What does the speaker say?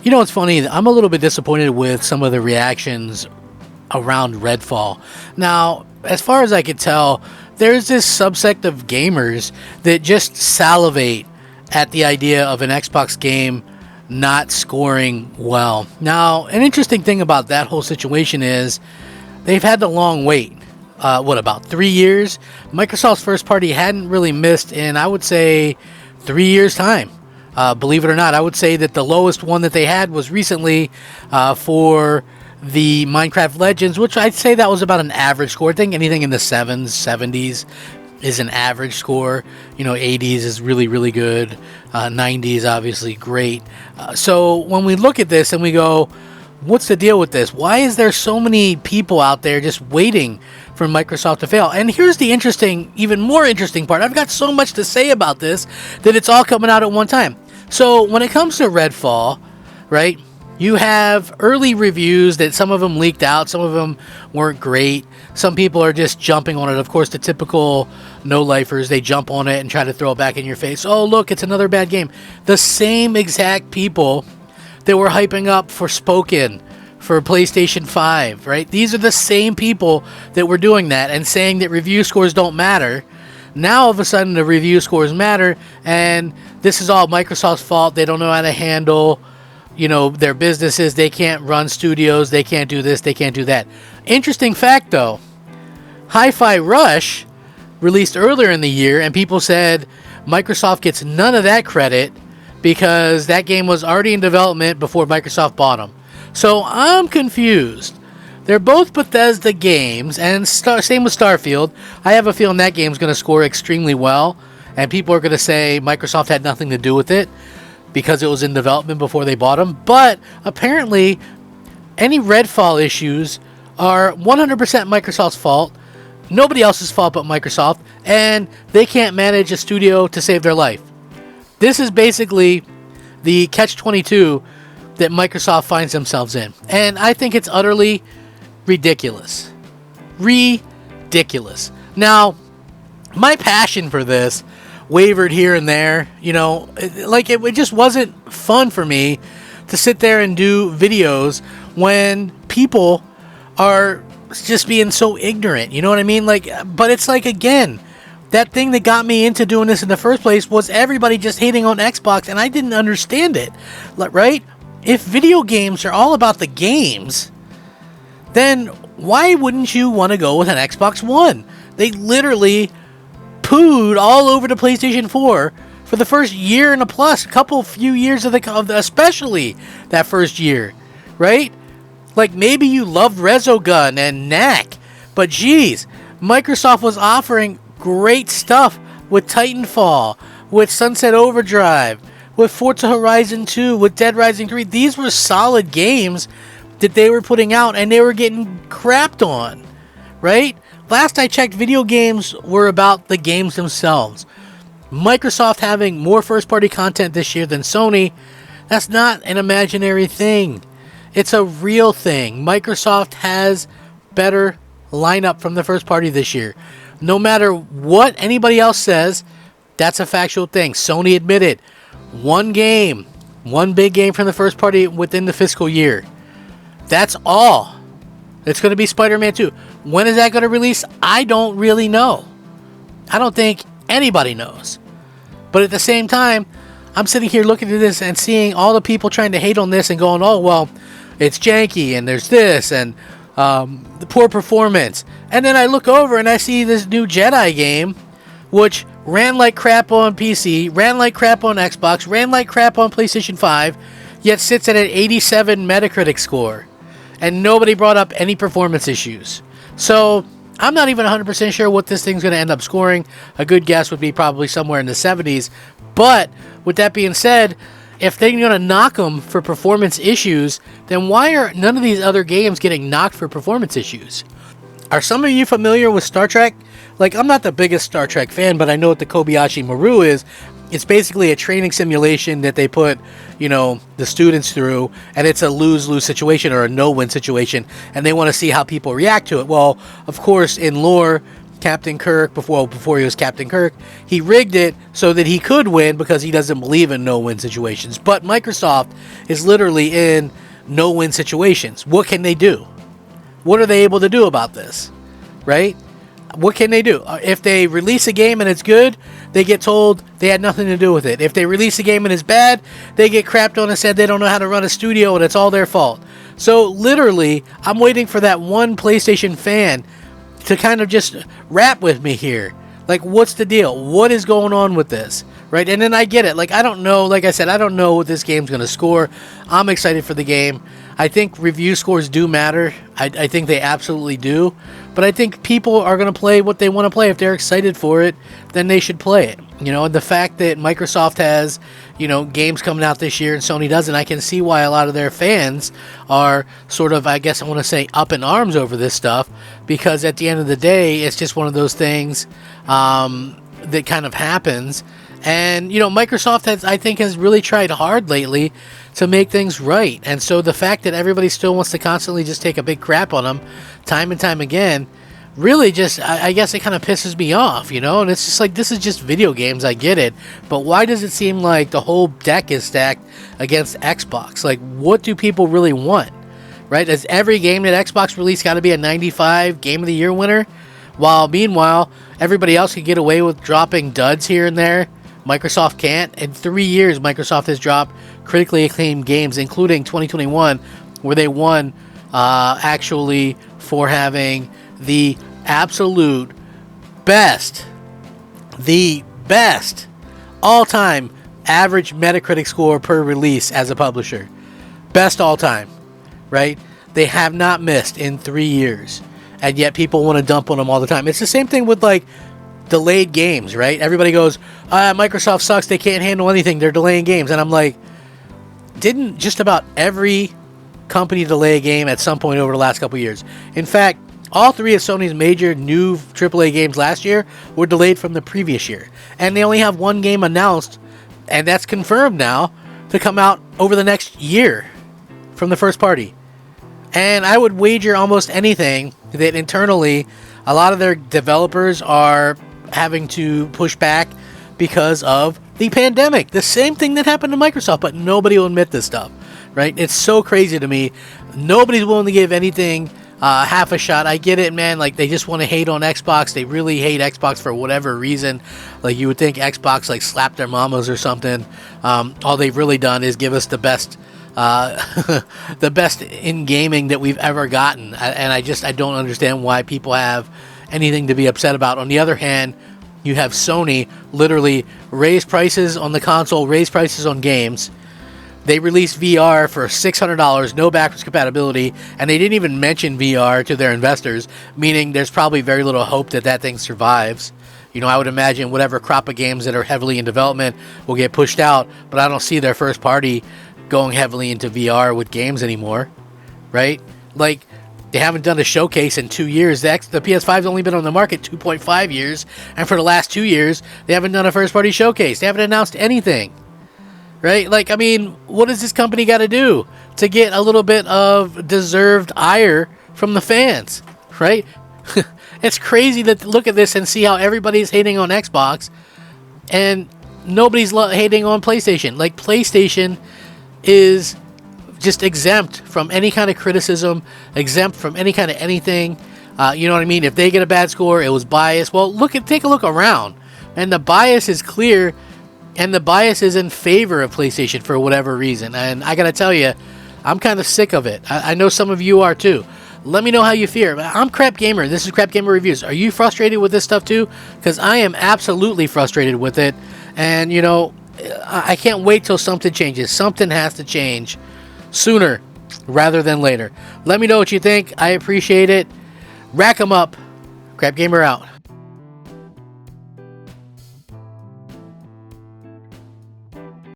You know, it's funny. I'm a little bit disappointed with some of the reactions around Redfall. Now, as far as I could tell, there's this subsect of gamers that just salivate at the idea of an Xbox game not scoring well. Now, an interesting thing about that whole situation is they've had the long wait. About 3 years? Microsoft's first party hadn't really missed in, I would say, 3 years' time. Believe it or not, I would say that the lowest one that they had was recently for the Minecraft Legends, which I'd say that was about an average score. I think anything in the 7s, 70s is an average score. 80s is really, really good. 90s, obviously, great. So when we look at this and we go, what's the deal with this? Why is there so many people out there just waiting for Microsoft to fail? And here's the interesting, even more interesting part. I've got so much to say about this that it's all coming out at one time. So when it comes to Redfall, right, you have early reviews that some of them leaked out, some of them weren't great. Some people are just jumping on it. Of course, the typical no-lifers, they jump on it and try to throw it back in your face. Oh, look, it's another bad game. The same exact people that were hyping up for Spoken for PlayStation 5, right? These are the same people that were doing that and saying that review scores don't matter. Now, all of a sudden, the review scores matter, and this is all Microsoft's fault. They don't know how to handle, their businesses. They can't run studios. They can't do this. They can't do that. Interesting fact, though. Hi-Fi Rush released earlier in the year, and people said Microsoft gets none of that credit because that game was already in development before Microsoft bought them. So I'm confused. They're both Bethesda games, and same with Starfield. I have a feeling that game's going to score extremely well, and people are going to say Microsoft had nothing to do with it because it was in development before they bought them. But apparently, any Redfall issues are 100% Microsoft's fault, nobody else's fault but Microsoft, and they can't manage a studio to save their life. This is basically the catch-22 that Microsoft finds themselves in. And I think it's utterly ridiculous. Ridiculous. Now, my passion for this wavered here and there. It just wasn't fun for me to sit there and do videos when people are just being so ignorant. You know what I mean? But it's again, that thing that got me into doing this in the first place was everybody just hating on Xbox, and I didn't understand it, right? If video games are all about the games, then why wouldn't you want to go with an Xbox One? They literally pooed all over the PlayStation 4 for the first year and a plus, few years of especially that first year, right? Maybe you loved Resogun and Knack, but geez, Microsoft was offering great stuff with Titanfall, with Sunset Overdrive, with Forza Horizon 2, with Dead Rising 3. These were solid games that they were putting out, and they were getting crapped on, right? Last I checked, video games were about the games themselves. Microsoft having more first-party content this year than Sony, that's not an imaginary thing. It's a real thing. Microsoft has better lineup from the first party this year. No matter what anybody else says, that's a factual thing. Sony admitted one big game from the first party within the fiscal year. That's all. It's going to be Spider-Man 2. When is that going to release? I don't really know. I don't think anybody knows. But at the same time, I'm sitting here looking at this and seeing all the people trying to hate on this and going, oh, well, it's janky and there's this and the poor performance. And then I look over and I see this new Jedi game, which ran like crap on PC, ran like crap on Xbox, ran like crap on PlayStation 5, yet sits at an 87 Metacritic score. And nobody brought up any performance issues. So I'm not even 100% sure what this thing's going to end up scoring. A good guess would be probably somewhere in the 70s. But with that being said, if they're going to knock them for performance issues, then why are none of these other games getting knocked for performance issues? Are some of you familiar with Star Trek? I'm not the biggest Star Trek fan, but I know what the Kobayashi Maru is. It's basically a training simulation that they put, the students through, and it's a lose-lose situation or a no-win situation, and they want to see how people react to it. Well, of course, in lore, Captain Kirk, before he was Captain Kirk, he rigged it so that he could win because he doesn't believe in no-win situations. But Microsoft is literally in no-win situations. What can they do? What are they able to do about this? Right? What can they do? If they release a game and it's good, they get told they had nothing to do with it. If they release a game and it's bad, they get crapped on and said they don't know how to run a studio and it's all their fault. So literally, I'm waiting for that one PlayStation fan to kind of just rap with me here. Like, what's the deal? What is going on with this? Right? And then I get it. Like, I don't know. Like I said, I don't know what this game's going to score. I'm excited for the game. I think review scores do matter. I think they absolutely do. But I think people are going to play what they want to play. If they're excited for it, then they should play it. You know, and the fact that Microsoft has, you know, games coming out this year and Sony doesn't, I can see why a lot of their fans are sort of, I guess I want to say, up in arms over this stuff. Because at the end of the day, it's just one of those things that kind of happens. And, you know, Microsoft has really tried hard lately to make things right. And so the fact that everybody still wants to constantly just take a big crap on them time and time again, really just, I guess it kind of pisses me off, you know? And it's just like, this is just video games, I get it. But why does it seem like the whole deck is stacked against Xbox? Like, what do people really want? Right? Has every game that Xbox released got to be a 95 Game of the Year winner? While, meanwhile, everybody else can get away with dropping duds here and there. Microsoft can't. In 3 years, Microsoft has dropped critically acclaimed games, including 2021, where they won actually for having the absolute best all-time average Metacritic score per release as a publisher. Best all-time, right? They have not missed in 3 years, and yet people want to dump on them all the time. It's the same thing with, like, delayed games, right? Everybody goes, Microsoft sucks, they can't handle anything, they're delaying games. And I'm like, didn't just about every company delay a game at some point over the last couple years? In fact, all three of Sony's major new AAA games last year were delayed from the previous year. And they only have one game announced, and that's confirmed now, to come out over the next year from the first party. And I would wager almost anything that internally a lot of their developers are having to push back because of the pandemic. The same thing that happened to Microsoft, but nobody will admit this stuff, right? It's so crazy to me. Nobody's willing to give anything half a shot. I get it, man. Like, they just want to hate on Xbox. They really hate Xbox for whatever reason. Like, you would think Xbox, like, slapped their mamas or something. All they've really done is give us the best the best in gaming that we've ever gotten. And I don't understand why people have anything to be upset about. On the other hand, you have Sony literally raise prices on the console, raise prices on games. They released VR for $600, no backwards compatibility, and they didn't even mention VR to their investors, meaning there's probably very little hope that that thing survives. You know, I would imagine whatever crop of games that are heavily in development will get pushed out, but I don't see their first party going heavily into VR with games anymore, right? Like, they haven't done a showcase in 2 years. The PS5's only been on the market 2.5 years, and for the last 2 years, they haven't done a first-party showcase. They haven't announced anything, right? Like, I mean, what does this company got to do to get a little bit of deserved ire from the fans, right? It's crazy to look at this and see how everybody's hating on Xbox, and nobody's hating on PlayStation. Like, PlayStation is just exempt from any kind of criticism, exempt from any kind of anything. You know what I mean? If they get a bad score, it was biased. Well, take a look around, and the bias is clear, and the bias is in favor of PlayStation for whatever reason. And I gotta tell you, I'm kind of sick of it. I know some of you are too. Let me know how you feel. I'm Crap Gamer. This is Crap Gamer Reviews. Are you frustrated with this stuff too? Because I am absolutely frustrated with it. And, you know, I can't wait till something changes. Something has to change sooner rather than later. Let me know what you think. I appreciate it. Rack 'em up. Crap Gamer out.